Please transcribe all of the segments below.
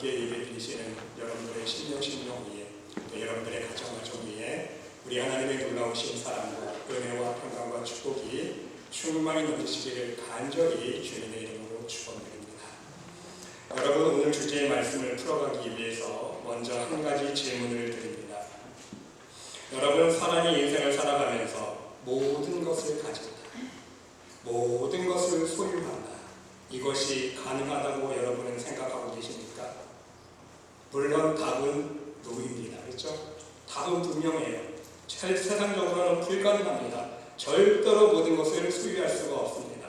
함께 예배드리시는 여러분들의 심령 위에, 또 여러분들의 가정 위에 우리 하나님의 놀라우신 사랑과 은혜와 평강과 축복이 충만히 넘치시기를 간절히 주님의 이름으로 축원드립니다. 여러분, 오늘 주제의 말씀을 풀어가기 위해서 먼저 한 가지 질문을 드립니다. 여러분, 사람이 인생을 살아가면서 모든 것을 가진다, 모든 것을 소유한다, 이것이 가능하다고 여러분은 생각하고 계십니까? 물론 답은 노입니다. 그렇죠? 답은 분명해요. 세상적으로는 불가능합니다. 절대로 모든 것을 소유할 수가 없습니다.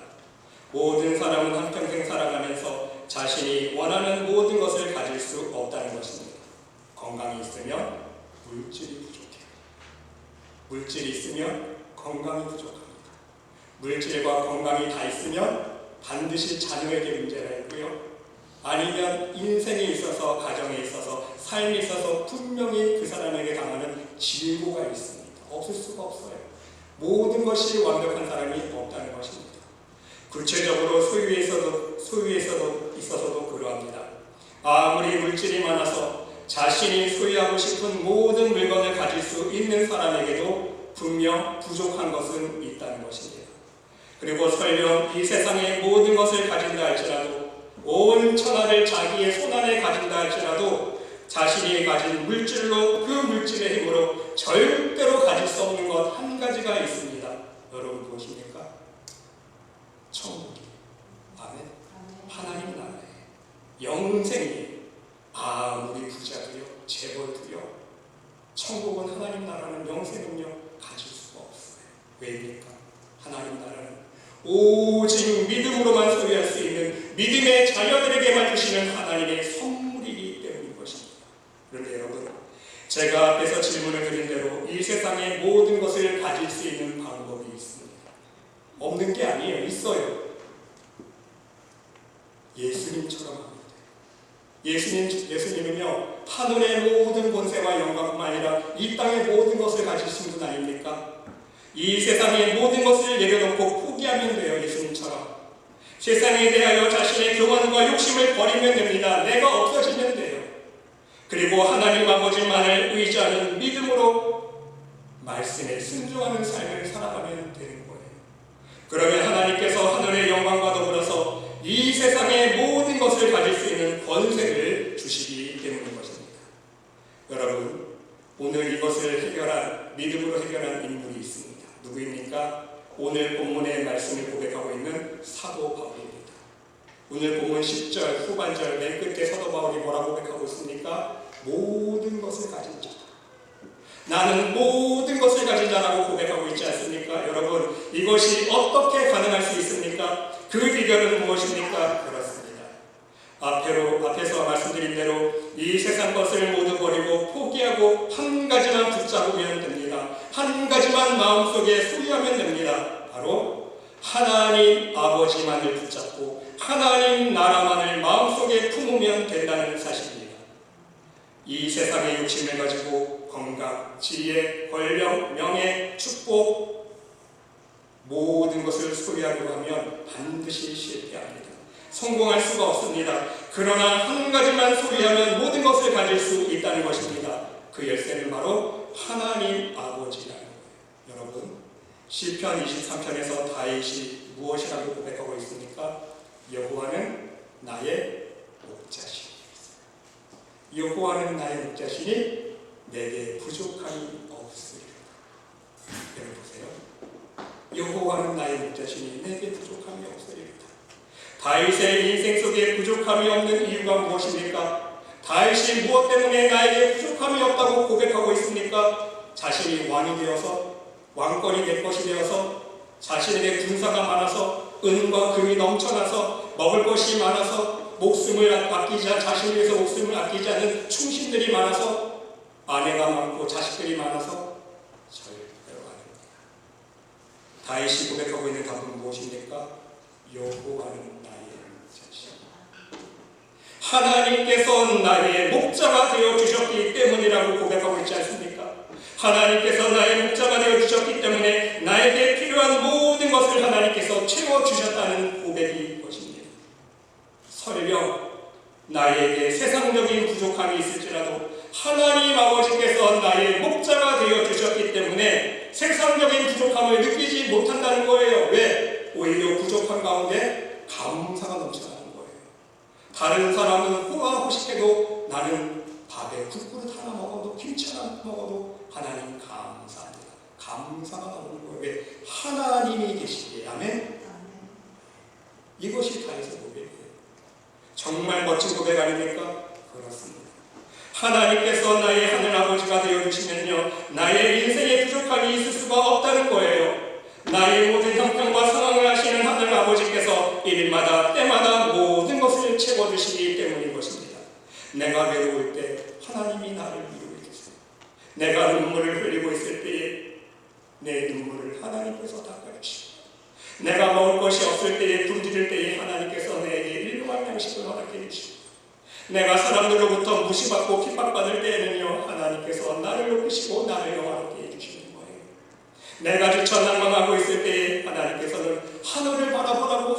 모든 사람은 한평생 살아가면서 자신이 원하는 모든 것을 가질 수 없다는 것입니다. 건강이 있으면 물질이 부족해요. 물질이 있으면 건강이 부족합니다. 물질과 건강이 다 있으면 반드시 자녀에게 문제가 있고요. 아니면 인생에 있어서, 가정에 있어서, 삶에 있어서 분명히 그 사람에게 당하는 질고가 있습니다. 없을 수가 없어요. 모든 것이 완벽한 사람이 없다는 것입니다. 구체적으로 소유에 있어서도 그러합니다. 아무리 물질이 많아서 자신이 소유하고 싶은 모든 물건을 가질 수 있는 사람에게도 분명 부족한 것은 있다는 것입니다. 그리고 설령 이 세상의 모든 것을 가진다 할지라도, 온 천하를 자기의 손안에 가진다 할지라도 자신이 가진 물질로, 그 물질의 힘으로 절대로 가질 수 없는 것 한 가지가 있습니다. 여러분 무엇입니까? 천국이. 아멘. 하나님 나라에, 영생이, 아무리 부자도요, 재벌도요, 천국은, 하나님 나라는, 영생은요 가질 수가 없어요. 왜입니까? 하나님 나라는 오직 믿음으로만 소유할 수 있는 믿음의 자녀들에게만 주시는 하나님의 선물이기 때문인 것입니다. 그런데 여러분, 제가 앞에서 질문을 드린 대로 이 세상의 모든 것을 가질 수 있는 방법이 있습니다. 없는 게 아니에요. 있어요. 예수님처럼 합니다. 예수님은요, 하늘의 모든 권세와 영광뿐만 아니라 이 땅의 모든 것을 가지신 분 아닙니까? 이 세상의 모든 것을 내려놓고 포기하면 돼요. 예수님처럼 세상에 대하여 자신의 교만과 욕심을 버리면 됩니다. 내가 없어지면 돼요. 그리고 하나님 아버지만을 의지하는 믿음으로 말씀에 순종하는 삶을 살아가면 되는 거예요. 그러면 하나님께서 하늘의 영광과 더불어서 이 세상의 모든 것을 가질 수 있는 권세를 주시기 때문인 것입니다. 여러분, 오늘 이것을 믿음으로 해결한 인물이 있습니다. 누구입니까? 오늘 본문의 말씀을 고백하고 있는 사도 바울입니다. 오늘 본문 10절 후반절 맨 끝에 사도 바울이 뭐라고 고백하고 있습니까? 모든 것을 가진 자다. 나는 모든 것을 가진 자라고 고백하고 있지 않습니까? 여러분, 이것이 어떻게 가능할 수 있습니까? 그 비결은 무엇입니까? 그렇습니다. 앞에서 말씀드린 대로 이 세상 것을 모두 버리고 포기하고 한 가지만 붙잡으면 됩니다. 한 가지만 마음속에 소유하면 됩니다. 바로 하나님 아버지만을 붙잡고 하나님 나라만을 마음속에 품으면 된다는 사실입니다. 이 세상의 욕심을 가지고 건강, 지혜, 권력, 명예, 축복, 모든 것을 소유하려고 하면 반드시 실패합니다. 성공할 수가 없습니다. 그러나 한 가지만 소유하면 모든 것을 가질 수 있다는 것입니다. 그 열쇠는 바로 하나님 아버지라는 거예요. 여러분, 시편 23편에서 다윗이 무엇이라고 고백하고 있습니까? 여호와는 나의 목자시니, 여호와는 나의 목자시니 내게 부족함이 없으리라. 여러분 보세요. 여호와는 나의 목자시니 내게 부족함이 없으리라. 다윗의 인생 속에 부족함이 없는 이유가 무엇입니까? 다윗이 무엇 때문에 나에게 부족함이 없다고 고백하고 있습니까? 자신이 왕이 되어서, 왕권이 내 것이 되어서, 자신에게 군사가 많아서, 은과 금이 넘쳐나서, 먹을 것이 많아서, 자신을 위해서 목숨을 아끼지 않는 충신들이 많아서, 아내가 많고 자식들이 많아서 절대로 아닙니다. 다윗이 고백하고 있는 답은 무엇입니까? 여호와는 나의 목자시니, 하나님께서 나의 목자가 되어 주셨기 때문이라고 고백하고 있지 않습니까? 하나님께서 나의 목자가 되어 주셨기 때문에 나에게 필요한 모든 것을 하나님께서 채워 주셨다는 고백이 것입니다. 설령 나에게 세상적인 부족함이 있을지라도 하나님 아버지께서 나의 목자가 되어 주셨기 때문에 세상적인 부족함을 느끼지 못한다는 거예요. 왜? 오히려 부족한 가운데 감사가 넘쳐나는 거예요. 다른 사람은 호화호식해도 나는 밥에 국그릇 하나 먹어도 김치 하나 먹어도 하나님 감사합니다. 감사가 나오는 거예요. 왜? 하나님이 계시기에. 아멘? 이것이 다윗의 고백이에요. 정말 멋진 고백 아닙니까? 그렇습니다. 하나님께서 나의 하늘아버지가 되어주시면요, 나의 인생에 부족함이 있을 수가 없다는 거예요. 나의 모든 형편과 상황을 아시는 하늘아버지께서 일마다 때마다 모든 것을 채워주시기 때문인 것입니다. 내가 외로울 때 하나님이 나를 위로해 주세요. 내가 눈물을 흘리고 있을 때에 내 눈물을 하나님께서 닦아주시고, 내가 먹을 것이 없을 때에 굶주릴 때에 하나님께서 내게 일용할 양식을 허락해 주시고, 내가 사람들로부터 무시받고 핍박받을 때에는요, 하나님께서 나를 높이시고 나를 영화롭게 해주시는 거예요. 내가 지쳐 낭망하고 있을 때에 하나님께서는 하늘을 바라보라고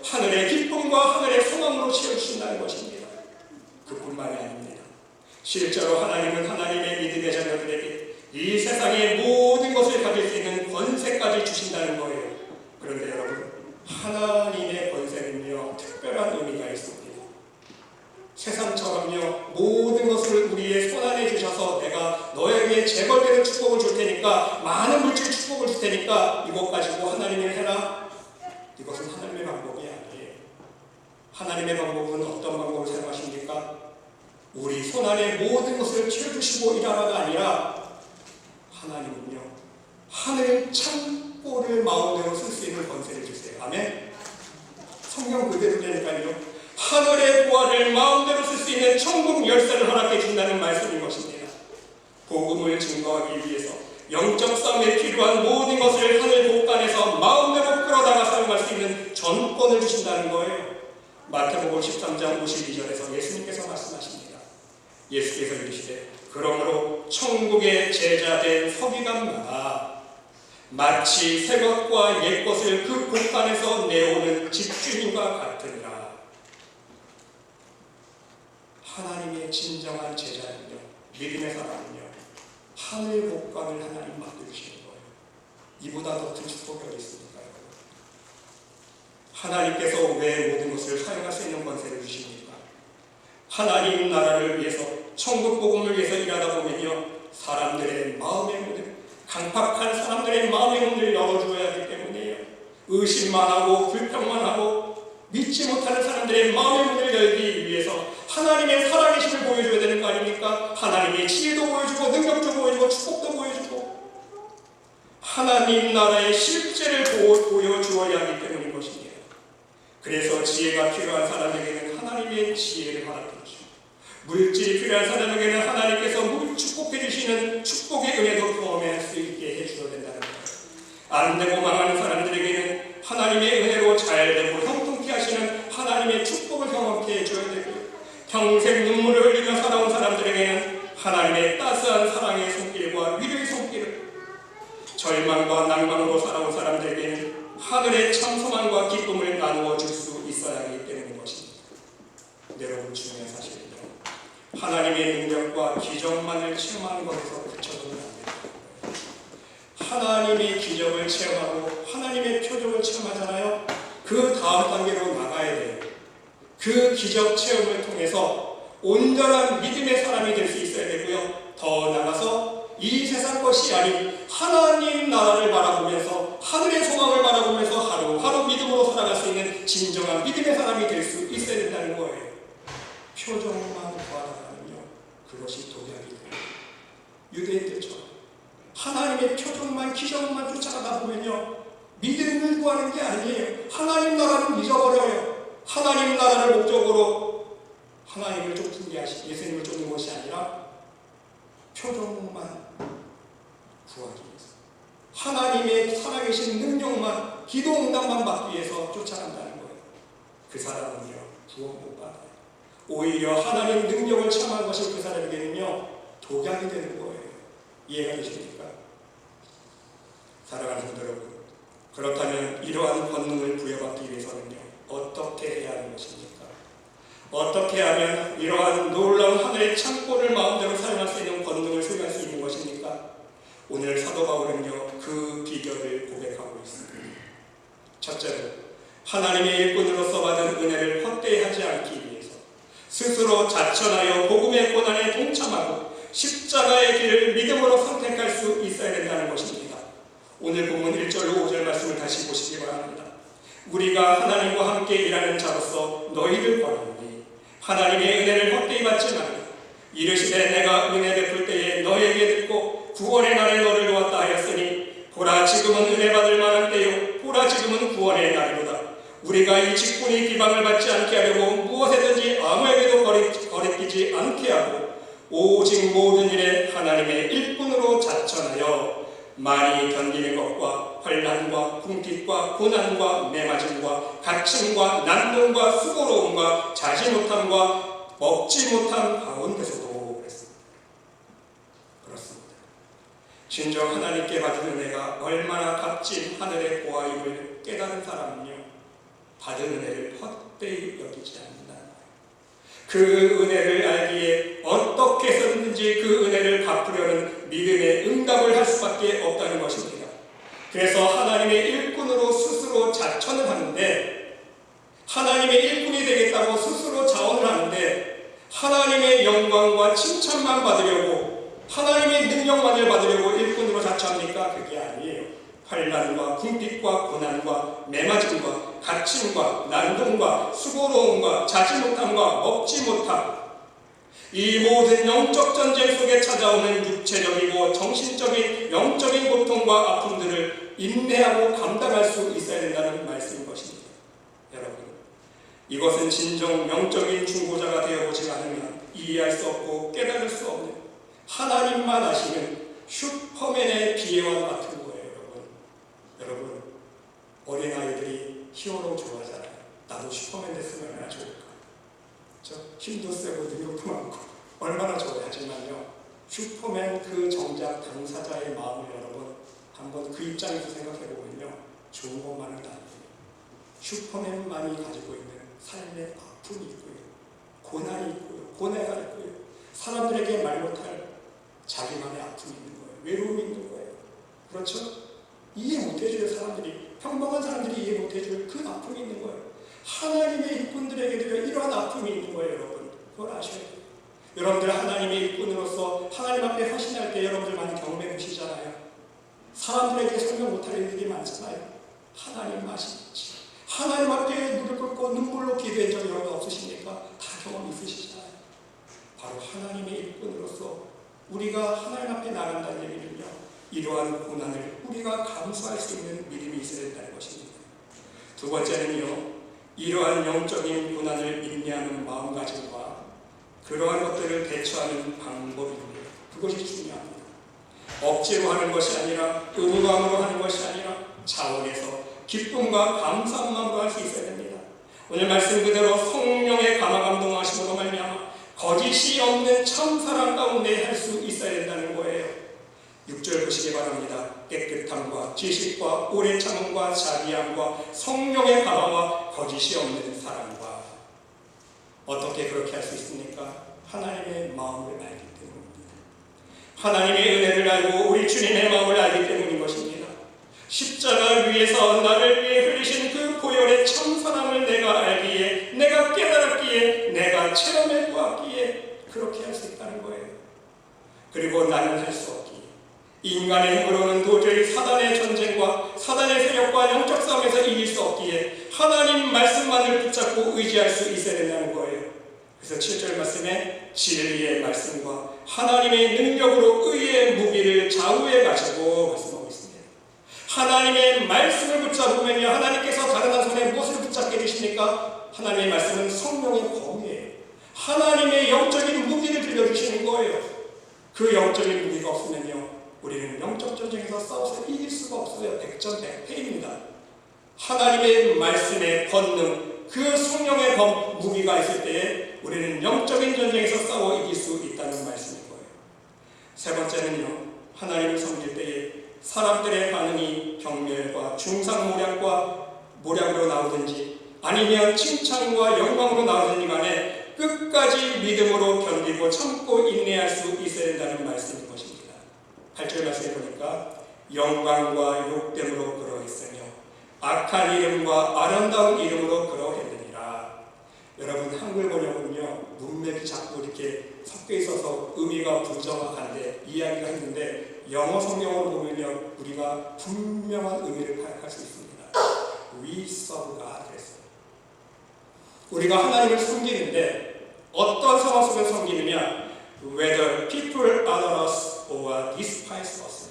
하늘의 기쁨과 하늘의 소망으로 채워주신다는 것입니다. 그뿐만이 아닙니다. 실제로 하나님은 하나님의 믿음의 자녀들에게 이 세상의 모든 것을 가질 수 있는 권세까지 주신다는 거예요. 그런데 여러분, 하나님의 권세는요, 특별한 의미가 있습니다. 세상처럼요, 모든 것을 우리의 손안에 주셔서 내가 너에게 재벌되는 축복을 줄 테니까, 많은 물질 축복을 줄 테니까 이것 가지고 하나님을 해라. 이것은 하나님의 방법이 아니에요. 하나님의 방법은 어떤 방법을 사용하십니까? 우리 손안에 모든 것을 채워주시고 일하라가 아니라, 하나님은요, 하늘 창고를 마음대로 쓸 수 있는 권세를 주세요. 아멘? 성경 그대로라니까요. 하늘의 보화를 마음대로 쓸 수 있는 천국 열쇠를 허락해 준다는 말씀인 것입니다. 복음을 증거하기 위해서 영적 싸움에 필요한 모든 것을 하늘 복간에서 마음대로 끌어다가 사용할 수 있는 전권을 주신다는 거예요. 마태복음 13장 52절에서 예수님께서 말씀하십니다. 예수께서 이르시되 그러므로 천국의 제자된 서기관마다 마치 새 것과 옛 것을 그 복간에서 내오는 집주인과 같으니라. 하나님의 진정한 제자는요, 믿음의 사람은요, 하늘 복간을 하나님 맡겨주시는 거예요. 이보다 더 큰 축복이 어디 있습니까요? 하나님께서 왜 모든 것을 사용할 수 있는 권세를 주십니까? 하나님 나라를 위해서, 천국 복음을 위해서 일하다 보면요, 사람들의 마음의 문을, 강팍한 사람들의 마음의 문을 열어줘야 하기 때문이에요. 의심만 하고 불평만 하고 믿지 못하는 사람들의 마음의 문을 열기 위해서 하나님의 살아계심을 보여줘야 되는 거 아닙니까? 하나님의 지혜도 보여주고 능력도 보여주고 축복도 보여주고 하나님 나라의 실제를 보여주어야 하기 때문인 것입니다. 그래서 지혜가 필요한 사람에게는 하나님의 지혜를 허락해 주시고, 물질이 필요한 사람에게는 하나님께서 축복해 주시는 축복의 은혜도 경험할 수 있게 해주셔야 된다는 거예요. 안 되고 망하는 사람들에게는 하나님의 은혜로 잘 되고 형통케 하시는 하나님의 축복을 경험케 해줘야 되고요. 평생 눈물을 흘리며 살아온 사람들에게는 하나님의 따스한 사랑의 손길과 위로의 손길을, 절망과 낭망으로 살아온 사람들에게는 하늘의 참 소망과 기쁨을 나누어 줄 수 있어야 하기 때문인 것입니다. 여러분, 중요한 사실은요, 하나님의 능력과 기적만을 체험하는 것에서 그쳐서는 안 됩니다. 하나님의 기적을 체험하고 하나님의 표적을 체험하잖아요. 그 다음 단계로 나가야 돼요. 그 기적 체험을 통해서 온전한 믿음의 사람이 될 수 있어야 되고요. 더 나아가서 이 세상 것이 아닌 하나님 나라를 바라보면서, 하늘의 소망을 바라보면서 하루하루 믿음으로 살아갈 수 있는 진정한 믿음의 사람이 될 수 있어야 된다는 거예요. 표적만 구하다가는요, 그것이 독약이 돼요. 유대인들처럼 하나님의 표적만, 기적만 쫓아가다 보면요, 믿음을 구하는 게 아니에요. 하나님 나라를 잊어버려요. 하나님 나라를 목적으로 하나님을 쫓는 게 아니라, 예수님을 쫓는 것이 아니라 표적만 구하기 위해서, 하나님의 살아계신 능력만, 기도 응답만 받기 위해서 쫓아간다는 거예요. 그 사람은요, 구원 못 받아요. 오히려 하나님 능력을 체험한 것이 그 사람에게는요, 독약이 되는 거예요. 이해가 되십니까? 사랑하는 성도 여러분, 그렇다면 이러한 권능을 부여받기 위해서는요, 어떻게 해야 하는 것입니까? 어떻게 하면 이러한 놀라운 하늘의 창고를 마음대로 사용할 수 있는 권능을 소유할 수 있는 것입니까? 오늘 사도 바울은요, 그 비결을 고백하고 있습니다. 첫째로, 하나님의 일꾼으로서 받은 은혜를 헛되이 하지 않기 위해서 스스로 자천하여 복음의 고난에 동참하고 십자가의 길을 믿음으로 선택할 수 있어야 된다는 것입니다. 오늘 본문 1절로 5절 말씀을 다시 보시기 바랍니다. 우리가 하나님과 함께 일하는 자로서 너희를 권하노니 하나님의 은혜를 헛되이 받지 말라. 이르시되 내가 은혜 베풀 때에 너에게 듣고 구원의 날에 너를 도왔다 하였으니 보라 지금은 은혜 받을 만한 때요 보라 지금은 구원의 날이로다. 우리가 이 직분이 비방을 받지 않게 하려고 무엇에든지 아무에게도 거리끼지 않게 하고 오직 모든 일에 하나님의 일꾼으로 자천하여 많이 견디는 것과 환난과 궁핍과 고난과 매맞음과 갇힘과 난동과 수고로움과 자지 못함과 먹지 못함 가운데서도 그랬습니다. 그렇습니다. 진정 하나님께 받은 은혜가 얼마나 값진 하늘의 보화임을 깨달은 사람은요, 받은 은혜를 헛되이 여기지 않는다는 거예요. 그 은혜를 알기에 어떻게 해서든지 그 은혜를 갚으려는 믿음의 응답을 할 수밖에 없다는 것입니다. 그래서 하나님의 일꾼으로 스스로 자천을 하는데, 하나님의 일꾼이 되겠다고 스스로 자원을 하는데, 하나님의 영광과 칭찬만 받으려고, 하나님의 능력만을 받으려고 일꾼으로 자처합니까? 그게 아니에요. 환난과 궁핍과 고난과 매맞음과 갇힘과 난동과 수고로움과 자지 못함과 먹지 못함, 이 모든 영적 전쟁 속에 찾아오는 육체적이고 정신적인 영적인 고통과 아픔들을 인내하고 감당할 수 있어야 된다는 말씀인 것입니다. 여러분, 이것은 진정 영적인 중보자가 되어보지 않으면 이해할 수 없고 깨달을 수 없는 하나님만 아시는 슈퍼맨의 비애와 같은 거예요. 여러분, 어린아이들이 히어로 좋아하잖아요. 나도 슈퍼맨 됐으면 얼마나 좋을까. 힘도 세고 능력도 많고 얼마나 좋아요. 하지만요, 슈퍼맨 그 정작 당사자의 마음을 여러분 한번 그 입장에서 생각해보면요, 좋은 것만은 아니에요. 슈퍼맨만이 가지고 있는 삶의 아픔이 있고요, 고난이 있고요, 고뇌가 있고요, 사람들에게 말 못할 자기만의 아픔이 있는 거예요. 외로움이 있는 거예요. 그렇죠? 이해 못해줄 사람들이, 평범한 사람들이 이해 못해줄 그 아픔이 있는 거예요. 하나님의 일꾼들에게도 이러한 아픔이 있는 거예요. 여러분, 그걸 아셔야 돼요. 여러분들 하나님의 일꾼으로서 하나님 앞에 헌신할 때 여러분들 많이 경험해 보시잖아요. 사람들에게 설명 못할 일들이 많잖아요. 하나님 아시겠지. 하나님 앞에 무릎 꿇고 눈물로 기도한 적 여러분 없으십니까? 다 경험 있으시잖아요. 바로 하나님의 일꾼으로서 우리가 하나님 앞에 나간다는 얘기는요, 이러한 고난을 우리가 감수할 수 있는 믿음이 있어야 된다는 것입니다. 두 번째는요, 이러한 영적인 고난을 인내하는 마음가짐과 그러한 것들을 대처하는 방법입니다. 그것이 중요합니다. 억지로 하는 것이 아니라, 의무감으로 하는 것이 아니라 자원해서 기쁨과 감사한 마음으로 할 수 있어야 됩니다. 오늘 말씀 그대로 성령의 감화감동하심으로 말미암아 거짓이 없는 참사랑 가운데 할 수 있어야 된다는 거예요. 6절 보시기 바랍니다. 깨끗함과 지식과 오래 참음과 자비함과 성령의 감화와 거짓이 없는 사랑과. 어떻게 그렇게 할 수 있습니까? 하나님의 마음을 알기 때문입니다. 하나님의 은혜를 알고 우리 주님의 마음을 알기 때문인 것입니다. 십자가 위에서 나를 위해 흘리신 그 보혈의 참사랑을 내가 알기에, 내가 깨달았기에, 내가 체험해 보았기에 그렇게 할 수 있다는 거예요. 그리고 나는 할 수 없기에, 인간의 힘으로는 도저히 사단의 전쟁과 사단의 세력과 영적 싸움에서 이길 수 없기에 하나님 말씀만을 붙잡고 의지할 수 있어야 된다는 거예요. 그래서 7절 말씀에 진리의 말씀과 하나님의 능력으로 의의 무기를 좌우에 가지고 말씀하고 있습니다. 하나님의 말씀을 붙잡으면요, 하나님께서 다른 한 손에 무엇을 붙잡게 되십니까? 하나님의 말씀은 성령의 검이에요. 하나님의 영적인 무기를 들려주시는 거예요. 그 영적인 무기가 없으면요, 우리는 영적 전쟁에서 싸워서 이길 수가 없어요. 백전백패입니다. 하나님의 말씀의 권능, 그 성령의 무기가 있을 때에 우리는 영적인 전쟁에서 싸워 이길 수 있다는 말씀인 거예요. 세 번째는요, 하나님을 섬길 때에 사람들의 반응이 경멸과 중상모략으로 나오든지 아니면 칭찬과 영광으로 나오든지 간에 끝까지 믿음으로 견디고 참고 인내할 수 있어야 된다는 말씀인 것입니다. 8절 말씀에 보니까 영광과 욕됨으로 그러했으며 악한 이름과 아름다운 이름으로 그러했느니라. 여러분, 한글 번역은요 문맥이 자꾸 이렇게 섞여 있어서 의미가 불정확한데 이야기가 했는데 영어 성경으로 보면요 우리가 분명한 의미를 파악할 수 있습니다. We serve God 그랬어요. 우리가 하나님을 섬기는데 어떤 상황 속에 섬기느냐? Whether people honor us or despise us.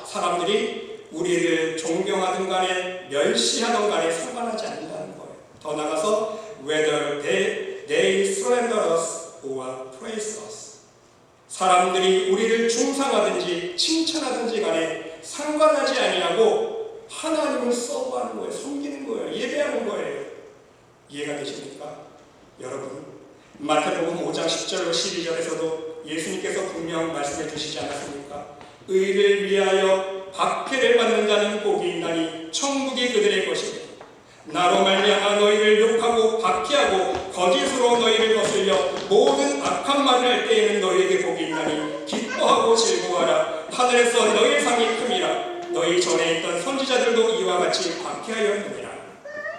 사람들이 우리를 존경하든 간에 멸시하든 간에 상관하지 않는다는 거예요. 더 나아가서 whether they slander us or praise us. 사람들이 우리를 중상하든지 칭찬하든지 간에 상관하지 아니하고 하나님을 서브하는 거예요. 섬기는 거예요. 예배하는 거예요. 이해가 되십니까? 여러분, 마태복음 5장 10절로 12절에서도 예수님께서 분명 말씀해 주시지 않았습니까? 의를 위하여 박해를 받는다는 복이 있나니 천국이 그들의 것이며 나로 말미암아 너희를 욕하고 박해하고 거짓으로 너희를 거슬려 모든 악한 말을 할 때에는 너희에게 복이 있나니 기뻐하고 즐거워하라. 하늘에서 너희의 상이 큼이라. 너희 전에 있던 선지자들도 이와 같이 박해하였느니라.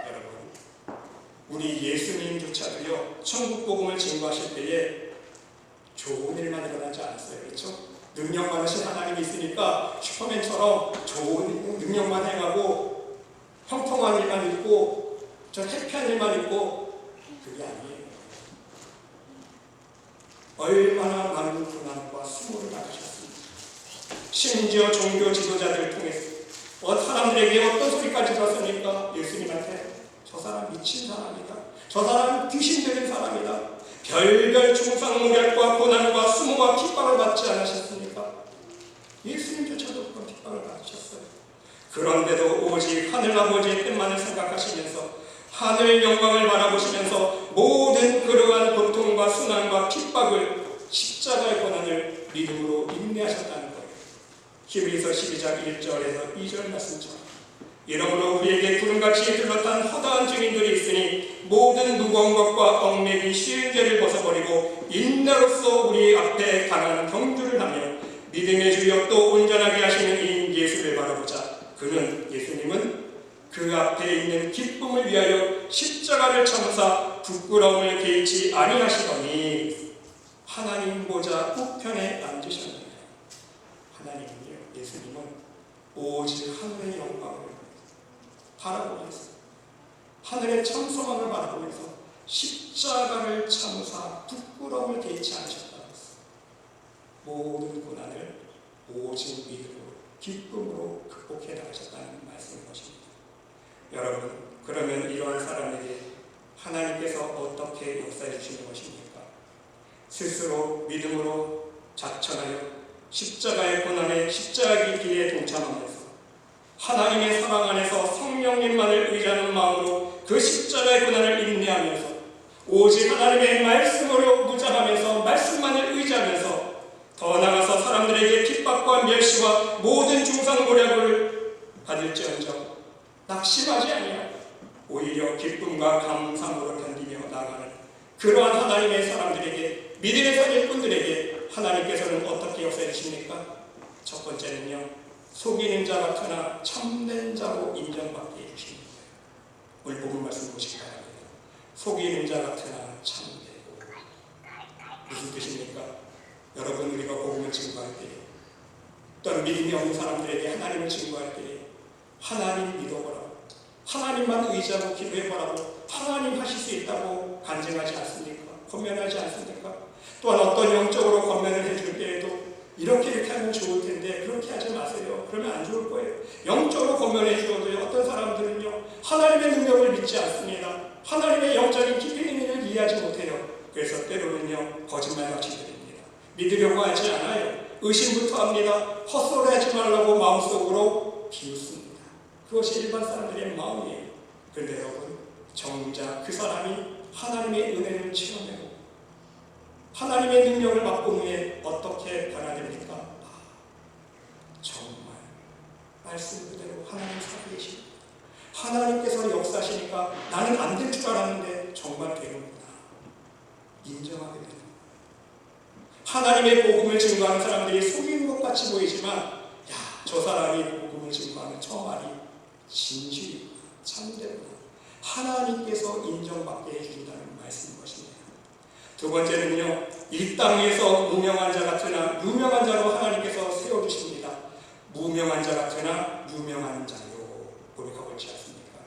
여러분, 우리 예수님조차도요 천국 복음을 증거하실 때에 좋은 일만 일어나지 않았어요. 그렇죠? 능력 많으신 하나님이 있으니까 슈퍼맨처럼 좋은 능력만 행하고 형통한 일만 있고 저 해피한 일만 있고 그게 아니에요. 얼마나 많은 고난과 수모를 받으셨습니까? 심지어 종교 지도자들을 통해서 사람들에게 어떤 소리까지 들었습니까? 예수님한테 저 사람 미친 사람이다. 저 사람 귀신 들린 사람이다. 별별 중상모략과 고난과 수모와 핍박을 받지 않으셨습니까? 예수님조차도 그런 핍박을 받으셨어요. 그런데도 오직 하늘아버지의 뜻만을 생각하시면서 하늘 영광을 바라보시면서 모든 그러한 고통과 순환과 핍박을 십자가의 고난을 믿음으로 인내하셨다는 거예요. 히브리서 12장 1절에서 2절 말씀처럼 이러므로 우리에게 구름같이 둘러싼 허다한 증인들이 있으니 모든 무거운 것과 얽매기 쉬운 죄를 벗어버리고 인내로서 우리 앞에 강한 경주를 하며 믿음의 주역 또 온전하게 하시는 이인 예수를 바라보자. 그는 예수님은 그 앞에 있는 기쁨을 위하여 십자가를 참으사 부끄러움을 개의치 아니하시더니 하나님 보좌 우편에 앉으셨느니라. 하나님은요, 예수님은 오직 하늘의 영광을 바라보면서 하늘의 천소망을 바라보면서 십자가를 참으사 부끄러움을 개의치 않으셨다고 했어요. 모든 고난을 오직 믿음으로 기쁨으로 극복해 나가셨다는 말씀인 것입니다. 여러분, 그러면 이러한 사람에게 하나님께서 어떻게 역사해 주시는 것입니까? 스스로 믿음으로 자천하여 십자가의 고난에 십자가의 길에 동참하면서 하나님의 사랑 안에서 성령님만을 의지하는 마음으로 그 십자가의 고난을 인내하면서 오직 하나님의 말씀으로 무장하면서 말씀만을 의지하면서 더 나아가서 사람들에게 핍박과 멸시와 모든 중상모략을 받을지언정 낙심하지 아니하고 오히려 기쁨과 감사함으로 견디며 나아가는 그러한 하나님의 사람들에게 믿음의 사실꾼들에게 하나님께서는 어떻게 역사해 주십니까? 첫 번째는요, 속이는 자 같으나 참된 자로 인정받게 해주십니다. 오늘 본문 말씀 보시기 바랍니다. 속이는 자 같으나 참되고. 무슨 뜻입니까? 여러분, 우리가 복음을 증거할 때 또는 믿음이 없는 사람들에게 하나님을 증거할 때 하나님 믿어보라고, 하나님만 의지하고 기도해보라고, 하나님 하실 수 있다고 간증하지 않습니까? 권면하지 않습니까? 또한 어떤 영적으로 권면을 해줄 때에도 이렇게 하면 좋을 텐데 그렇게 하지 마세요. 그러면 안 좋을 거예요. 영적으로 권면해 주어도요, 어떤 사람들은요 하나님의 능력을 믿지 않습니다. 하나님의 영적인 깊은 의미를 이해하지 못해요. 그래서 때로는요 거짓말같이 드립니다. 믿으려고 하지 않아요. 의심부터 합니다. 헛소리하지 말라고 마음속으로 비웃습니다. 그것이 일반 사람들의 마음이에요. 그런데 여러분, 정작 그 사람이 하나님의 은혜를 체험하고 하나님의 능력을 맛본 후에 어떻게 변화됩니까? 정말 말씀 그대로 하나님 살아계십니다. 하나님께서 역사하시니까 나는 안 될 줄 알았는데 정말 되는구나. 이 하나님의 복음을 증거하는 사람들이 속이는 것 같이 보이지만, 야, 저 사람이 복음을 증거하는 저 말이 진실이구나, 참되구나, 하나님께서 인정받게 해준다는 말씀인 것입니다. 두 번째는요, 이 땅에서 무명한 자 같으나 유명한 자로 하나님께서 세워주십니다. 무명한 자 같으나 유명한 자로 고백하고 있지 않습니까?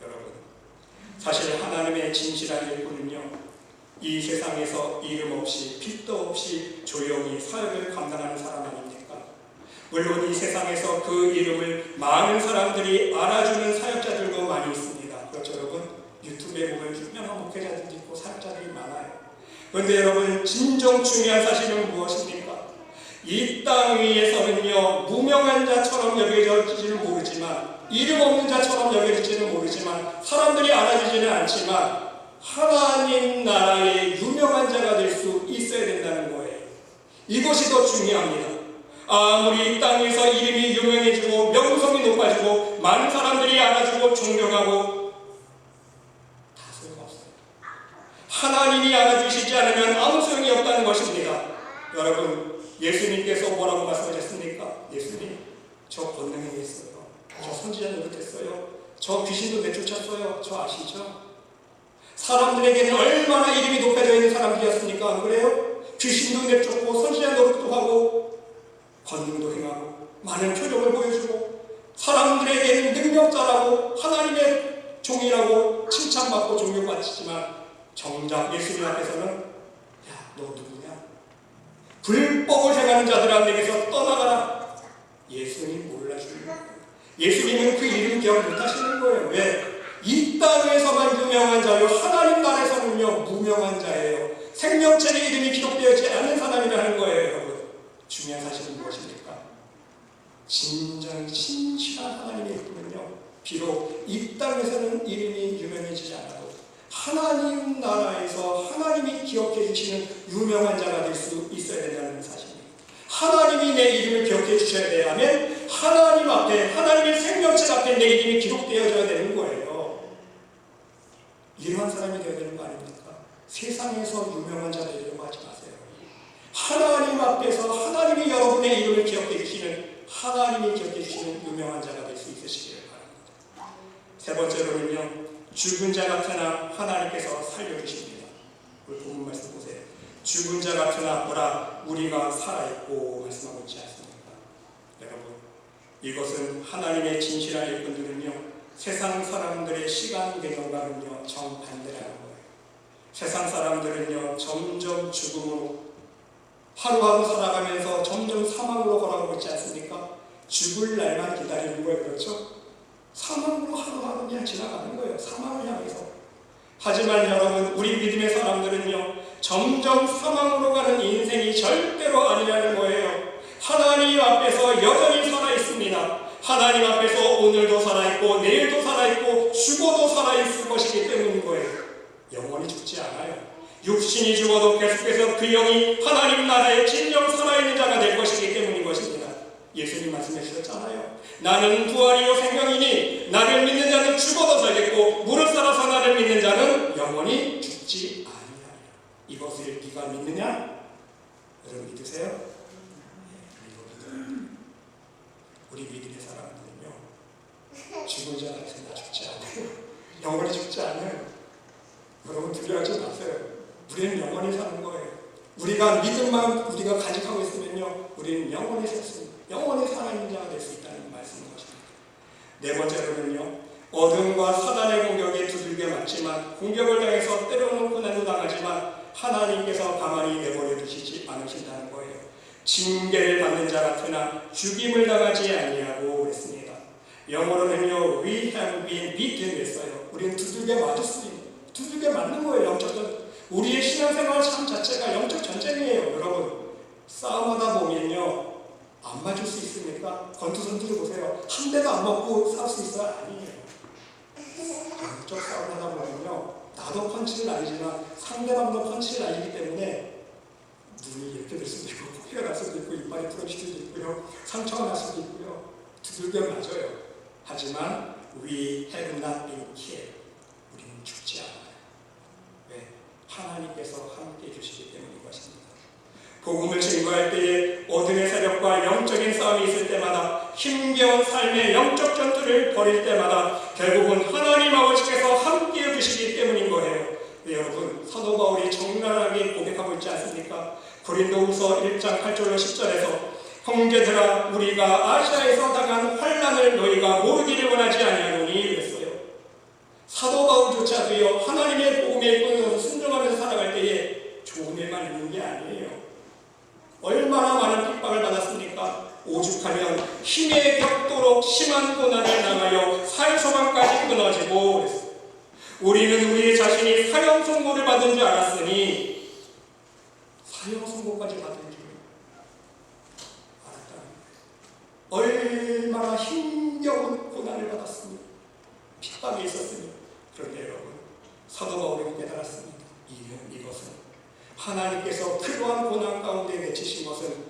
여러분, 사실 하나님의 진실한 일꾼은요, 이 세상에서 이름 없이 빛도 없이 조용히 사역을 감당하는 사람 아닙니까? 물론 이 세상에서 그 이름을 많은 사람들이 알아주는 사역자들도 많이 있습니다. 그렇죠, 여러분? 유튜브에 보면 유명한 목회자들도 있고 사역자들이 많아요. 그런데 여러분, 진정 중요한 사실은 무엇입니까? 이 땅 위에서는요, 무명한 자처럼 여겨질지는 모르지만, 이름 없는 자처럼 여겨질지는 모르지만, 사람들이 알아주지는 않지만 하나님 나라의 유명한 자가 될 수 있어야 된다는 거예요. 이것이 더 중요합니다. 아무리 이 땅에서 이름이 유명해지고 명성이 높아지고 많은 사람들이 알아주고 존경하고 다 소용없어요. 하나님이 알아주시지 않으면 아무 소용이 없다는 것입니다. 여러분, 예수님께서 뭐라고 말씀하셨습니까? 예수님, 저 권능행했어요, 저 선지자 노릇했어요, 저 귀신도 내쫓았어요, 저 아시죠? 사람들에게는 얼마나 이름이 높아져 있는 사람들이었습니까? 안 그래요? 귀신도 내쫓고 선지자 노릇도 하고 권능도 행하고 많은 표적을 보여주고 사람들에게는 능력자라고 하나님의 종이라고 칭찬받고 존경받지만 정작 예수님 앞에서는, 야, 너 누구냐? 불법을 행하는 자들에게서 떠나가라. 예수님 몰라주는 거예요. 예수님은 그 이름 기억 못하시는 거예요. 왜? 이 땅에서만 유명한 자요, 하나님 나라에서는요 무명한 자예요. 생명책의 이름이 기록되어지지 않는 사람이라는 거예요. 여러분, 중요한 사실은 무엇입니까? 진정 신실한 하나님의 일꾼은요, 비록 이 땅에서는 이름이 유명해지지 않아도 하나님 나라에서 하나님이 기억해 주시는 유명한 자가 될 수 있어야 된다는 사실입니다. 하나님이 내 이름을 기억해 주셔야 돼야 하면 하나님 앞에, 하나님의 생명책 앞에 내 이름이 기록되어져야 되는 거예요. 이러한 사람이 되어야 되는 거 아닙니까? 세상에서 유명한 자 되려고 하지 마세요. 하나님 앞에서 하나님이 여러분의 이름을 기억해 주시는, 하나님이 기억해 주시는 유명한 자가 될 수 있으시길 바랍니다. 세 번째로는요, 죽은 자 같으나 하나님께서 살려주십니다. 우리 본문 말씀 보세요. 죽은 자 같으나 보라, 우리가 살아있고 말씀하고 있지 않습니까? 여러분, 이것은 하나님의 진실한 일꾼들은요, 세상 사람들의 시간 개념과는요 정반대라는 거예요. 세상 사람들은요 점점 죽음으로 하루하루 살아가면서 점점 사망으로 걸어가고 있지 않습니까? 죽을 날만 기다리는 거예요. 그렇죠? 사망으로 하루하루 그냥 지나가는 거예요. 사망을 향해서. 하지만 여러분, 우리 믿음의 사람들은요 점점 사망으로 가는 인생이 절대로 아니라는 거예요. 하나님 앞에서 여전히 살아있습니다. 하나님 앞에서 오늘도 살아있고 내일도 살아있고 죽어도 살아있을 것이기 때문인 거예요. 영원히 죽지 않아요. 육신이 죽어도 계속해서 그 영이 하나님 나라에 진정 살아있는 자가 될 것이기 때문인 것입니다. 예수님 말씀해 주셨잖아요. 나는 부활이요 생명이니 나를 믿는 자는 죽어도 살겠고 무릇 살아서 나를 믿는 자는 영원히 죽지 아니하리라. 이것을 네가 믿느냐? 여러분 믿으세요? 우리 믿음의 사람들은요 죽은 자 같으나 죽지 않아요. 영원히 죽지 않아요. 여러분 두려워하지 마세요. 우리는 영원히 사는 거예요. 우리가 믿음만 우리가 간직하고 있으면요 우리는 영원히 살 수, 영원히 살아있는 자가 될 수 있다는 말씀인 것입니다. 네 번째로는요, 어둠과 사단의 공격에 두들겨 맞지만 공격을 당해서 때려놓은 고난도 당하지만 하나님께서 가만히 내버려 두시지 않으신다는 거예요. 징계를 받는 자 같으나 죽임을 당하지 아니하고 그랬습니다. 영어로는요, we have been beaten 했어요. 우리는 두들겨 맞을 수 있는, 두들겨 맞는 거예요. 영적 전쟁. 우리의 신앙생활 삶 자체가 영적 전쟁이에요. 여러분, 싸움하다 보면요 안 맞을 수 있습니까? 권투선 들어보세요. 한 대도 안 맞고 싸울 수 있어요? 아니에요. 영적 싸움하다 보면요 나도 펀치를 날리지만 상대방도 펀치를 날리기 때문에 눈이 이렇게 될 수도 있고 코피가 날 수도 있고 이빨이 부러질 수도 있고요 상처가 날 수도 있고요 두들겨 맞아요. 하지만 we have not been killed. 우리는 죽지 않아요. 왜? 하나님께서 함께 해주시기 때문인 것입니다. 복음을 증거할 때에 어둠의 세력과 영적인 싸움이 있을 때마다 힘겨운 삶의 영적 전투를 벌일 때마다 결국은 하나님 아버지께서 함께해 주시기 때문인 거예요. 네, 여러분, 사도 바울이 적나라하게 고백하고 있지 않습니까? 고린도후서 1장 8절로 10절에서 형제들아, 우리가 아시아에서 당한 환난을 너희가 모르기를 원하지 아니하노니 그랬어요. 사도 바울조차도요, 하나님의 복음에 이끌려서 순종하면서 살아갈 때에 좋은 일만 있는 게 아니에요. 얼마나 많은 핍박을 받았습니까? 오죽하면 힘에 격도록 심한 고난을 당하여 사형소망까지 끊어지고 그랬어요. 우리는 우리 자신이 사형 선고를 받은 줄 알았으니 사형 선고까지 받은 줄 알았다는 거예요. 얼마나 힘겨운 고난을 받았으니, 핍박이 있었으니. 그런데 여러분, 사도 바울이 깨달았습니다. 이것은 하나님께서 그러한 고난 가운데 내치신 것은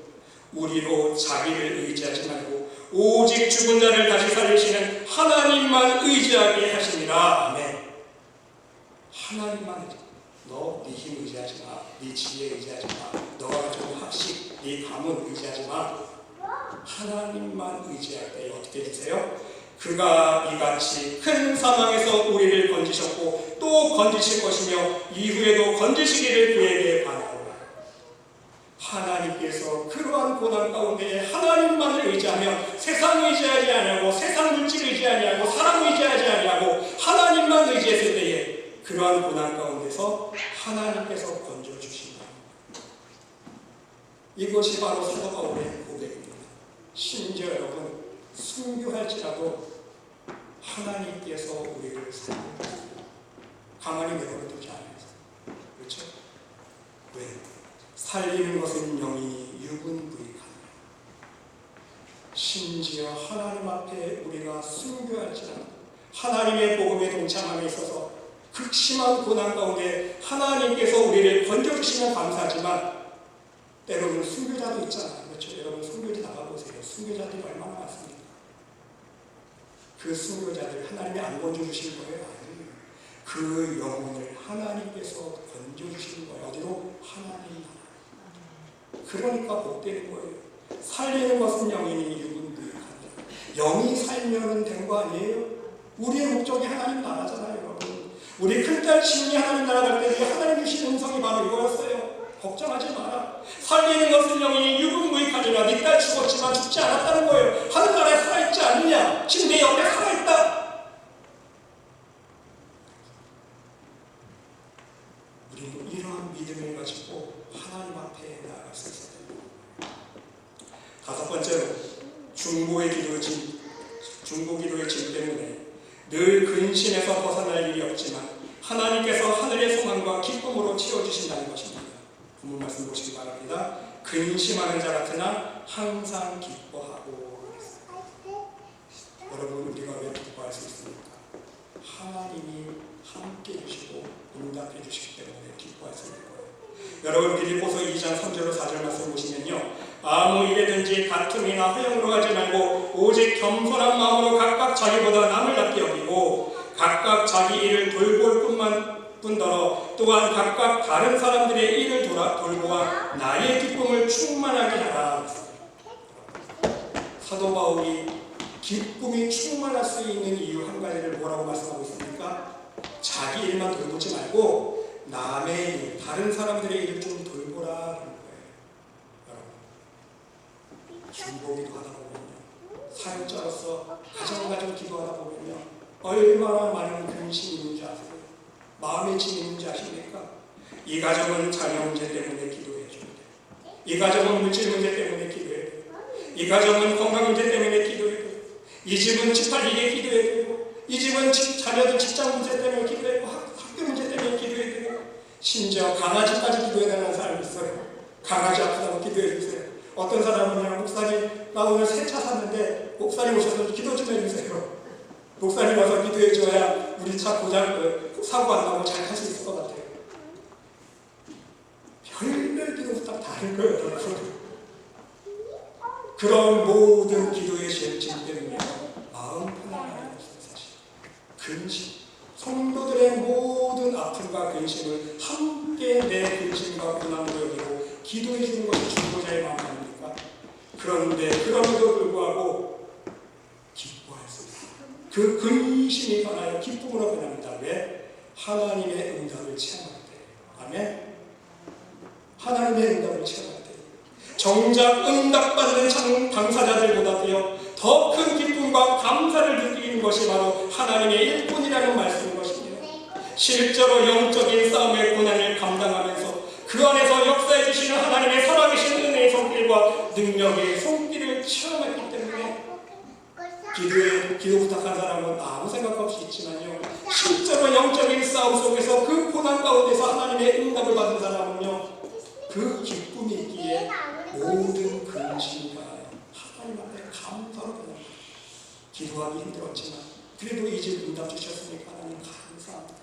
우리로 자기를 의지하지 말고 오직 죽은 자를 다시 살리시는 하나님만 의지하게 하시니라. 아멘. 하나님만 의지. 너 네 힘 의지하지 마. 네 지혜 의지하지 마. 너가 가진 학식, 네 가문 의지하지 마. 하나님만 의지할 때 어떻게 되세요? 그가 이같이 큰 사망에서 우리를 건지셨고 또 건지실 것이며 이후에도 건지시기를 그에게 바라오라. 하나님께서 그러한 고난 가운데 하나님만을 의지하며 세상 의지하지 아니하고 세상 물질 의지하지 아니하고 사람 의지하지 아니하고 하나님만 의지했을 때에 그러한 고난 가운데서 하나님께서 건져주신다. 이것이 바로 사도 바울의 고백입니다. 심지어 여러분, 순교할지라도 하나님께서 우리를 살려주세요. 가만히 내버려두지 않아서. 그렇죠? 왜? 살리는 것은 영이니 육은 무익하니라. 심지어 하나님 앞에 우리가 순교할지라도 하나님의 복음에 동참함에 있어서 극심한 고난 가운데 하나님께서 우리를 건져주시면 감사하지만 때로는 순교자도 있잖아요. 그렇죠? 여러분, 순교지 나가보세요. 순교자들이 얼마나 많습니까? 그 순교자들 하나님이 안 건져주실 거예요? 아니에요. 그 영혼을 하나님께서 건져주시는 거예요. 어디로? 하나님 나라. 그러니까 복되는 거예요. 살리는 것은 영이니 육은 무익하니라. 영이 살면은 된 거 아니에요? 우리의 목적이 하나님 나라잖아요, 여러분. 우리 큰딸 지훈이 하나님 나라 갈 때 하나님 주신 음성이 바로 이거였어요. 걱정하지 마라. 살리는 것은 영이니 육은 무익하니라. 네 딸 죽었지만 죽지 않았다는 거예요. 하늘나라에 살아있지 않느냐? 지금 내 옆에 살아있다. 우리는 이러한 믿음을 가지고 하나님 앞에 나아갈 수 있어야 됩니다. 다섯 번째로, 중보 기도의 짐 때문에 늘 근심에서 벗어날 일이 없지만 하나님께서 하늘의 소망과 기쁨으로 채워주신다는 것입니다. 본문 말씀 보시기 바랍니다. 근심하는 자 같으나 항상 기뻐하고. 여러분, 우리가 왜 기뻐할 수 있습니까? 하나님이 함께 해주시고 응답해 주시기 때문에 기뻐할 수 있는 거예요. 여러분, 빌립보서 2장 3절로 4절 말씀 보시면요, 아무 일에든지 다툼이나 허영으로 하지 말고 오직 겸손한 마음으로 각각 자기보다 남을 낫게 여기고 각각 자기 일을 돌볼 뿐더러 또한 각각 다른 사람들의 일을 돌보아 나의 기쁨을 충만하게 하라. 사도 바울이 기쁨이 충만할 수 있는 이유 한 가지를 뭐라고 말씀하고 있습니까? 자기 일만 돌보지 말고 남의 일, 다른 사람들의 일을 좀 돌보라는 거예요. 여러분, 중보기도 하다 보면요, 사역자로서 가정 기도하다 보면요, 얼마나 많은 근심이 있는지 아세요? 마음의 짐이 있는지 아십니까? 이 가정은 자녀 문제 때문에 기도해 줘야 돼요. 이 가정은 물질 문제 때문에 기도해야 돼요. 이 가정은 건강 문제 때문에 기도해야 돼요. 이 집은 집 팔리게 기도해야 되고, 이 집은 자녀들 직장 문제 때문에 기도해야 되고, 학교 문제 때문에 기도해야 되고, 심지어 강아지까지 기도해야 되는 사람이 있어요. 강아지 아프다고 기도해 주세요. 어떤 사람은 목사님, 나 오늘 새 차 샀는데 목사님 오셔서 기도 좀 해주세요. 목사님 와서 기도해 줘야 우리 차 사고 안 나고 잘 탈 수 있을 것 같아요. 별별 기도부터 다른 거예요, 여러분. 그런 모든 기도의 짐 때문에 마음 편안함이 없어요, 사실. 근심, 성도들의 모든 아픔과 근심을 함께 내 근심과 고난으로 여기고 기도해 주는 것이 그런데 그럼에도 불구하고 기뻐할 수 있어요. 그 근심이 변하여 기쁨으로 변합니다. 왜? 하나님의 응답을 체험할 때. 아멘. 하나님의 응답을 체험할 때. 정작 응답받는 당사자들보다도요 더 큰 기쁨과 감사를 느끼는 것이 바로 하나님의 일꾼이라는 말씀인 것입니다. 실제로 영적인 싸움의 고난을 감당하면서 그 안에서 역사해 주시는 하나님의 살아계신 은혜의 손길과 능력의 손길을 체험했기 때문에 기도 부탁한 사람은 아무 생각 없이 있지만요, 실제로 영적인 싸움 속에서 그 고난 가운데서 하나님의 응답을 받은 사람은요, 그 기쁨이 있기에 모든 근심이 가요. 하나님 앞에 감사로 변합니다. 기도하기 힘들었지만 그래도 이제 응답 주셨으니까 하나님 감사합니다.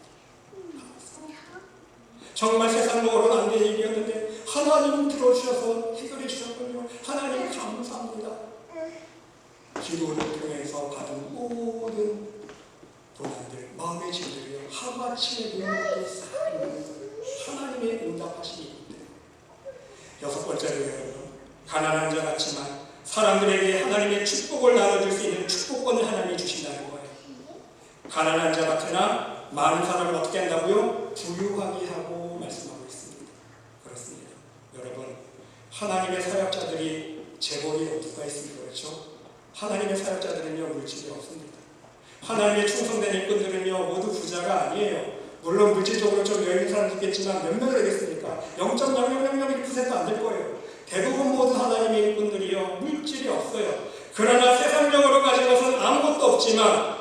정말 세상으로는 안 될 일이었는데 하나님 들어주셔서 해결해 주셨군요. 하나님 감사합니다. 기도를 통해서 받은 모든 고난들, 마음의 짐들이요 하마치의 눈물을 쌓이면서 하나님의 응답하심이 있기 때문에. 여섯 번째로 여러분, 가난한 자 같지만 사람들에게 하나님의 축복을 나눠줄 수 있는 축복권을 하나님이 주신다는 거예요. 가난한 자 같으나 많은 사람을 어떻게 한다고요? 부유하게 하고 말씀하고 있습니다. 그렇습니다. 여러분, 하나님의 사역자들이 재벌이 어디가 있습니까? 그렇죠? 하나님의 사역자들은요 물질이 없습니다. 하나님의 충성된 일꾼들은요 모두 부자가 아니에요. 물론 물질적으로 좀 여유 있는 사람도 있겠지만 몇 명 되겠습니까? 0.0001% 안 될 거예요. 대부분 모든 하나님의 일꾼들이요 물질이 없어요. 그러나 세상적으로 가진 것은 아무것도 없지만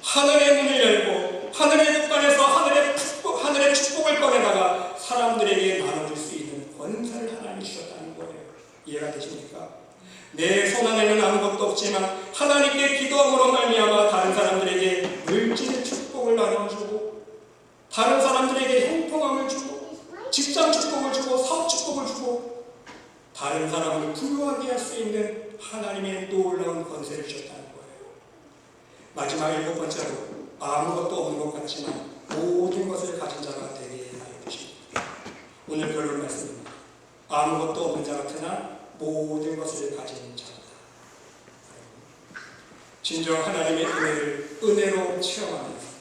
하늘의 문을 열고 하늘의 국간에서 하늘의 축복을 꺼내다가 사람들에게 나눠줄 수 있는 권세를 하나님이 주셨다는 거예요. 이해가 되십니까? 내 손 안에는 아무것도 없지만 하나님께 기도함으로 말미암아 다른 사람들에게 물질의 축복을 나눠주고 다른 사람들에게 형통함을 주고 직장 축복을 주고 사업 축복을 주고 다른 사람을 부유하게 할 수 있는 하나님의 놀라운 권세를 주셨다는 거예요. 마지막 일곱 번째로, 아무것도 없는 것 같지만 모든 것을 가진 자가 되게 하여 주십니다. 오늘 결론 말씀입니다. 아무것도 없는 자 같으나 모든 것을 가진 자다. 진정 하나님의 은혜로 체험하면서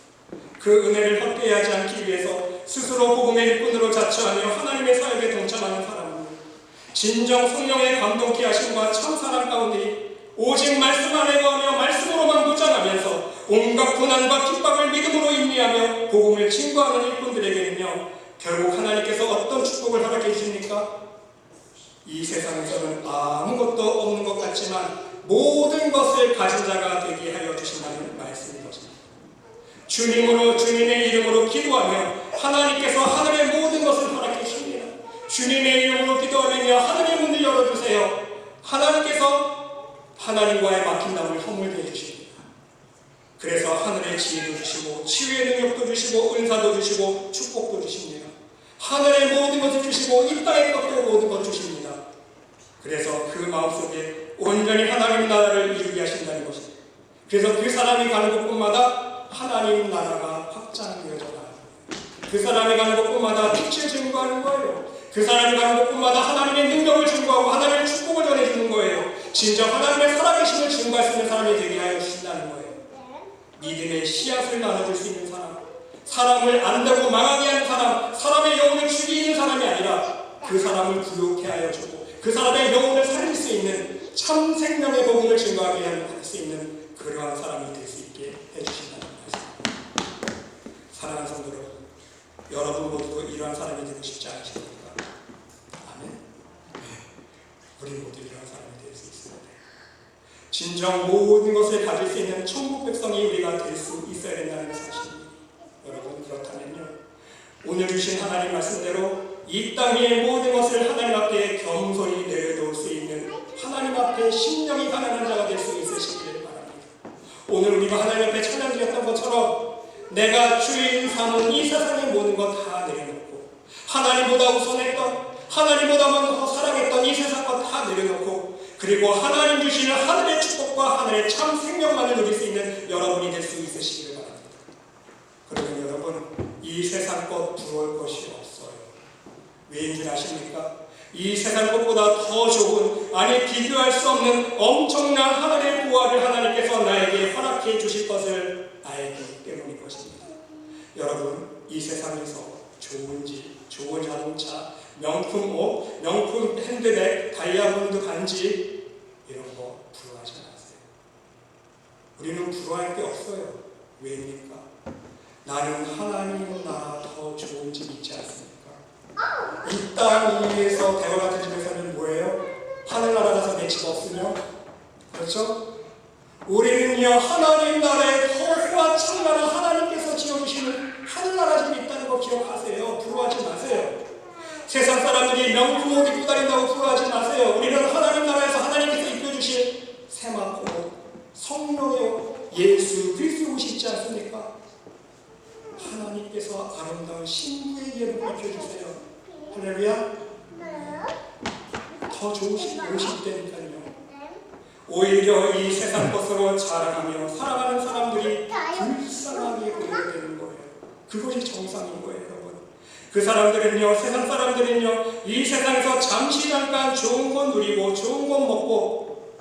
그 은혜를 헛되이 하지 않기 위해서 스스로 복음의 일꾼으로 자처하며 하나님의 사역에 동참하는 사람은 진정 성령의 감동케 하심과 참 사랑 가운데 오직 말씀 안에 거하며 말씀으로만 무장하면서 온갖 고난과 핍박을 믿음으로 인내하며 복음을 증거하는 일꾼들에게는요 결국 하나님께서 어떤 축복을 허락해 주십니까? 이 세상에서는 아무것도 없는 것 같지만 모든 것을 가진 자가 되게 하여 주신다는 말씀인 것입니다. 주님의 이름으로 기도하며 하나님께서 하늘의 모든 것을 허락해 주십니다. 주님의 이름으로 기도하며 하늘의 문을 열어주세요. 하나님께서 하나님과의 막힌 담을 허물게 해주십니다. 그래서 하늘의 지혜도 주시고 치유의 능력도 주시고 은사도 주시고 축복도 주십니다. 하늘의 모든 것을 주시고 이 땅의 것도 모든 것 주십니다. 그래서 그 마음속에 온전히 하나님 나라를 이루게 하신다는 것입니다. 그래서 그 사람이 가는 곳곳마다 하나님 나라가 확장되어져 나가요. 그 사람이 가는 곳곳마다 빛을 증거하는 거예요. 그 사람이 가는 곳곳마다 하나님의 능력을 증거하고 하나님의 축복을 전해주는 거예요. 진정 하나님의 살아계심을 증거할 수 있는 사람이 되게 하여 주신다는 거예요. 믿음의 씨앗을 나눠줄 수 있는 사람, 사람을 안다고 망하게 하는 사람, 사람의 영혼을 죽이는 사람이 아니라 그 사람을 부욕해 하여 주고 그 사람의 영혼을 살릴 수 있는 참 생명의 복음을 증거하게 할 수 있는 그러한 사람이 될 수 있게 해주신다는 말씀입니다. 사랑하는 성도 여러분, 여러분 모두도 이러한 사람이 되고 싶지 않으십니까? 아멘. 우리 모두 이러한 사람이 될 수 있습니다. 진정 모든 것을 가질 수 있는 천국 백성이 우리가 될 수 있어야 된다는 사실입니다. 여러분, 그렇다면요 오늘 주신 하나님 말씀대로 이 땅의 모든 것을 하나님 앞에 겸손히 내려놓을 수 있는 하나님 앞에 심령이 가난한 자가 될 수 있으시기를 바랍니다. 오늘 우리가 하나님 앞에 찬양드렸던 것처럼 내가 주인 삼은 이 세상의 모든 것 다 내려놓고 하나님보다 우선했던 하나님보다 먼저 사랑했던 이 세상 것 다 내려놓고 그리고 하나님 주시는 하늘의 축복과 하늘의 참 생명만을 누릴 수 있는 여러분이 될 수 있으시기를 바랍니다. 그러면 여러분 이 세상 것 부러울 것이 없어요. 왜인 줄 아십니까? 이 세상 것보다 더 좋은, 아니 비교할 수 없는 엄청난 하늘의 보화를 하나님께서 나에게 허락해 주실 것을 알기 때문인 것입니다. 여러분, 이 세상에서 좋은 집, 좋은 자동차, 명품 옷, 명품 핸드백, 다이아몬드 반지 이런 거 부러워하지 마세요. 우리는 부러워할 게 없어요. 왜입니까? 나는 하나님 나라 더 좋은 집 있지 않습니까? 이 땅 위에서 대화 같은 집에서는 뭐예요? 하늘나라 가서 내 집 없으면, 그렇죠? 우리는요 하나님 나라에 더 후화창나라 하나님께서 지어주시는 하늘나라 집이 있다는 거 기억하세요. 부러워하지 마세요. 세상 사람들이 명품 옷 입고 다닌다고 부러워하지 마세요. 우리는 하나님 나라에서 하나님께서 입혀주신 새만큼 옷, 성령의 옷, 예수 그리스도의 옷이 있지 않습니까? 하나님께서 아름다운 신부의 예를 입혀주세요. 할렐루야. 더 좋으신 옷이 있다니까요. 오히려 이 세상 것으로 자랑하며 살아가는 사람들이 불쌍하게 보여야 되는 거예요. 그것이 정상인 거예요, 여러분. 그 사람들은요, 세상 사람들은요, 이 세상에서 잠시 잠깐 좋은 건 누리고 좋은 건 먹고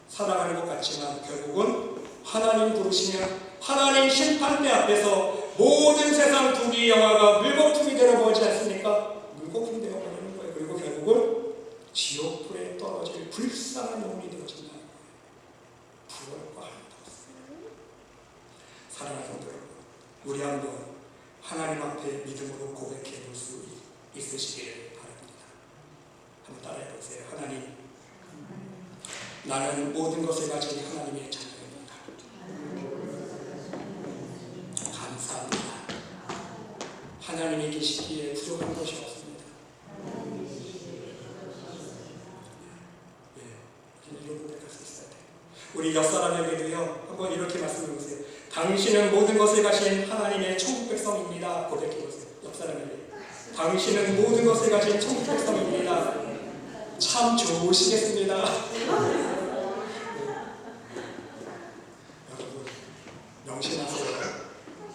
살아가는 것 같지만 결국은 하나님 부르시면 하나님 심판대 앞에서 모든 세상 두기 영화가 물거품이 되어버리지 않습니까? 물거품이 되어버리는 거예요. 그리고 결국은 지옥불에 떨어질 불쌍한 영혼이 되어진다는 거예요. 부러울까 하나도 없어요. 사랑하는 성도 여러분, 우리 한번 하나님 앞에 믿음으로 고백해 볼 수 있으시기를 바랍니다. 한번 따라해 보세요. 하나님, 나는 모든 것을 가진 하나님의 자녀입니다. 감사합니다. 하나님이 계시기에 부족한 것이 없습니다. 이런 고백할 수 있어야 돼요. 우리 옆사람에게도요, 한번 이렇게 말씀해 보세요. 당신은 모든 것을 가진 하나님의 천국 백성입니다. 고백해 보세요. 옆사람에게. 당신은 모든 것을 가진 천국 백성입니다. 참 좋으시겠습니다. 여러분, 명심하세요.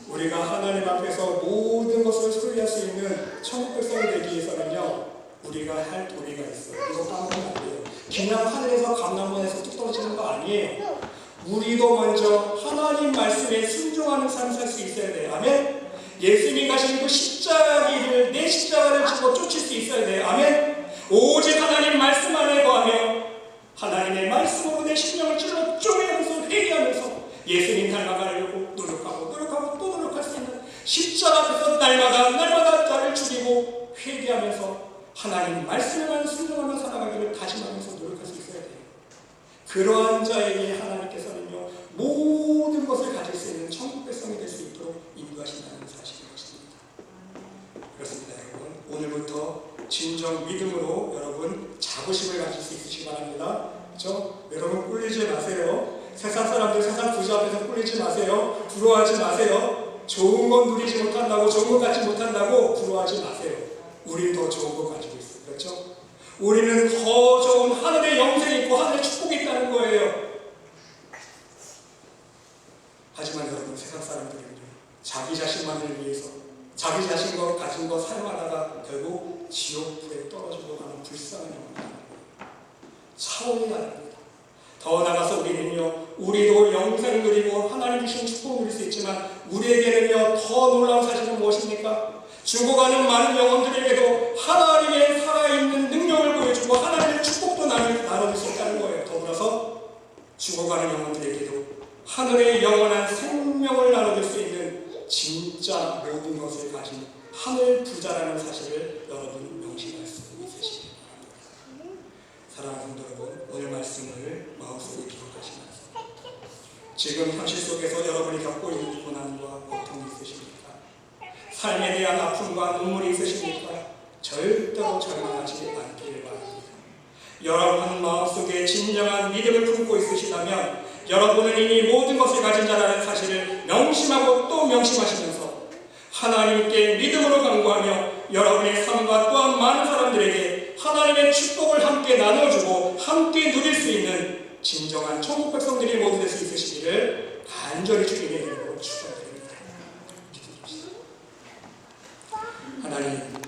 우리가 하나님 앞에서 모든 것을 소유할 수 있는 천국 백성이 되기 위해서는요, 우리가 할 도리가 있어요. 이거 까먹으면 안 돼요. 그냥 하늘에서 감람원에서 뚝 떨어지는 거 아니에요. 우리도 먼저 하나님 말씀에 순종하는 삶을 살 수 있어야 돼요. 아멘. 예수님이 가신 그 십자가 길을, 내 십자가를 지고 쫓을 수 있어야 돼요. 아멘. 오직 하나님 말씀 안에 거하며 하나님의 말씀으로 내 심령을 찔러 쪼개면서 회개하면서 예수님 닮아가려고 노력하고 또 노력할 수 있는 십자가 앞에서 날마다 나를 죽이고 회개하면서 하나님 말씀에만 순종하며 살아가기를 다짐하면서 노력할 수 있어야 돼요. 그러한 자에게 하나님께서는요, 모든 것을 가질 수 있는 천국 백성이 될 수 있도록 인도하신다는 사실인 것입니다. 그렇습니다, 여러분. 오늘부터 진정 믿음으로 여러분 자부심을 가질 수 있으시기 바랍니다. 그렇죠? 여러분 꿀리지 마세요. 세상 사람들, 세상 부자 앞에서 꿀리지 마세요. 부러워하지 마세요. 좋은 건 누리지 못한다고, 좋은 건 갖지 못한다고 부러워하지 마세요. 우리는 더 좋은 거 가지고 있어요. 그렇죠? 우리는 더 좋은 하늘의 영생이 있고 하늘의 축복이 있다는 거예요. 하지만 여러분, 세상 사람들은요, 자기 자신만을 위해서 자기 자신 것 가진 거 사용하다가 결국 지옥불에 떨어지고 가는 불쌍한 영혼이 차원이 아닙니다. 더 나아가서 우리는요, 우리도 영생 누리고 하나님 주신 축복 누릴 수 있지만 우리에게는요, 더 놀라운 사실은 무엇입니까? 죽어가는 많은 영혼들에게도 하나님의 살아있는 능력을 보여주고 하나님의 축복도 나눠줄 수 있다는 거예요. 더불어서 죽어가는 영혼들에게도 하늘의 영원한 생명을 나눠줄 수 있는 진짜 모든 것을 가진 하늘 부자라는 사실을 여러분 명심할 수 있으시기 바랍니다. 사랑하는 성도 여러분, 오늘 말씀을 마음속에 기억하시면서 지금 현실 속에서 여러분이 겪고 있는 고난과 고통이 있으십니까? 삶에 대한 아픔과 눈물이 있으십니까? 절대로 절망하지 않기를 바랍니다. 여러분 마음속에 진정한 믿음을 품고 있으시다면 여러분은 이미 모든 것을 가진 자라는 사실을 명심하고 또 명심하시면서 하나님께 믿음으로 간구하며 여러분의 삶과 또한 많은 사람들에게 하나님의 축복을 함께 나눠주고 함께 누릴 수 있는 진정한 천국 백성들이 모두 될 수 있으시기를 간절히 주님의 이름으로 축원드립니다. 하나님,